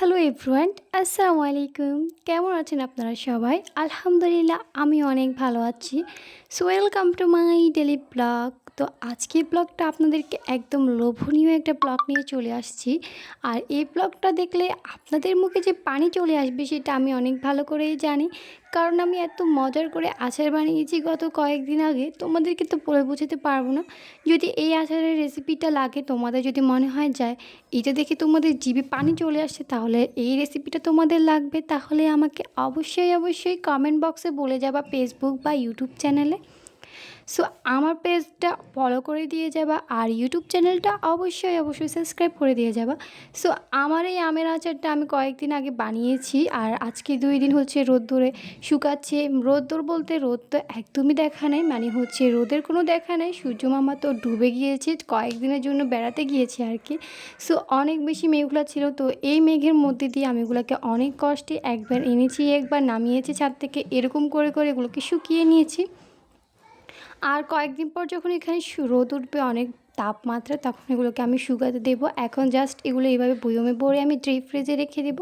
Hello everyone, আসসালামু আলাইকুম। কেমন আছেন আপনারা সবাই? আলহামদুলিল্লাহ আমি অনেক ভালো আছি। So welcome to my daily blog. তো আজকের ব্লগটা আপনাদেরকে একদম লোভনীয় একটা ব্লগ নিয়ে চলে আসছি। আর এই ব্লগটা দেখলে আপনাদের মুখে যে পানি চলে আসবে সেটা আমি অনেক ভালো করেই জানি। কারণ আমি এত মজার করে আচার বানিয়েছি গত কয়েকদিন আগে, তোমাদেরকে তো বলে বোঝাতে পারবো না। যদি এই আচারের রেসিপিটা লাগে, তোমাদের যদি মনে হয় যায় এটা দেখে তোমাদের জিভে পানি চলে আসছে, তাহলে এই রেসিপিটা তোমাদের লাগবে, তাহলে আমাকে অবশ্যই কমেন্ট বক্সে বলে যাবা, ফেসবুক বা ইউটিউব চ্যানেলে। সো আমার পেজটা ফলো করে দিয়ে যাবা, আর ইউটিউব চ্যানেলটা অবশ্যই সাবস্ক্রাইব করে দিয়ে যাবা। সো আমার এই আমের আচারটা আমি কয়েকদিন আগে বানিয়েছি, আর আজকে 2 দিন হচ্ছে রোদ্দুরে শুকাচ্ছে। রোদ্দুর বলতে রোদ তো একদমই দেখা নেই, মানে হচ্ছে রোদের কোনো দেখা নেই। সূর্য মামা তো ডুবে গিয়েছে, কয়েকদিনের জন্য বেড়াতে গিয়েছে আর কি। সো অনেক বেশি মেঘলা ছিল, তো এই মেঘের মধ্যে দিয়ে আমি এগুলোকে অনেক কষ্টে একবার এনেছি, একবার নামিয়েছি ছাদ থেকে, এরকম করে করে এগুলোকে শুকিয়ে নিয়েছি। আর কয়েকদিন পর যখন এখানে রোদ উঠবে অনেক তাপমাত্রা, তখন এগুলোকে আমি শুকাতে দেবো। এখন জাস্ট এগুলো এইভাবে বয়মে ভরে আমি ডিপ ফ্রিজে রেখে দেবো।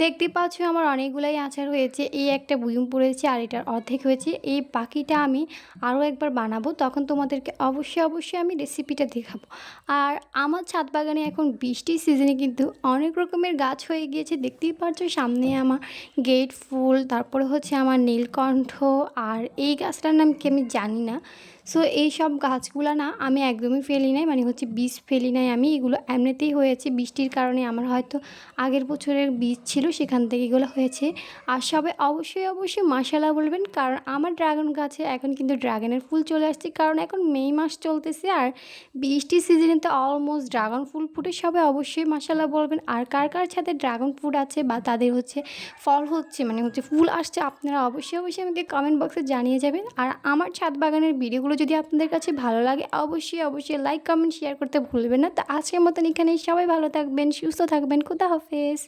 দেখতে পাচ্ছ আমার অনেকগুলাই আচার হয়েছে, এই একটা বয়ম পড়েছে আর এটার অর্ধেক হয়েছে। এই বাকিটা আমি আরও একবার বানাবো, তখন তোমাদেরকে অবশ্যই আমি রেসিপিটা দেখাবো। আর আমার ছাদ বাগানে এখন বৃষ্টির সিজনে কিন্তু অনেক রকমের গাছ হয়ে গিয়েছে, দেখতেই পাচ্ছ সামনে আমার গেট ফুল, তারপরে হচ্ছে আমার নীলকণ্ঠ, আর এই গাছটার নাম কি আমি জানি না। সো এই সব গাছগুলো না আমি একদমই ফেলি নাই, মানে হচ্ছে বীজ ফেলি নাই আমি, এগুলো এমনিতেই হয়েছে বৃষ্টির কারণে। আমার হয়তো আগের বছরের বীজ ছিল, সেখান থেকে এগুলো হয়েছে। আর সবাই অবশ্যই মাশাআল্লাহ বলবেন, কারণ আমার ড্রাগন গাছে এখন কিন্তু ড্রাগনের ফুল চলে আসছে, কারণ এখন মে মাস চলতেছে আর বৃষ্টির সিজনে তো অলমোস্ট ড্রাগন ফুল ফুটে। সবাই অবশ্যই মাশাআল্লাহ বলবেন। আর কার কার ছাদে ড্রাগন ফ্রুট আছে বা তাদের হচ্ছে ফল হচ্ছে, মানে হচ্ছে ফুল আসছে, আপনারা অবশ্যই আমাকে কমেন্ট বক্সে জানিয়ে যাবেন। আর আমার ছাদ বাগানের ভিডিওগুলো যদি আপনাদের কাছে ভালো লাগে, অবশ্যই লাইক কমেন্ট শেয়ার করতে ভুলবেন না। তো আজকের মতন এখানেই, সবাই ভালো থাকবেন, সুস্থ থাকবেন, খুদা হাফেজ।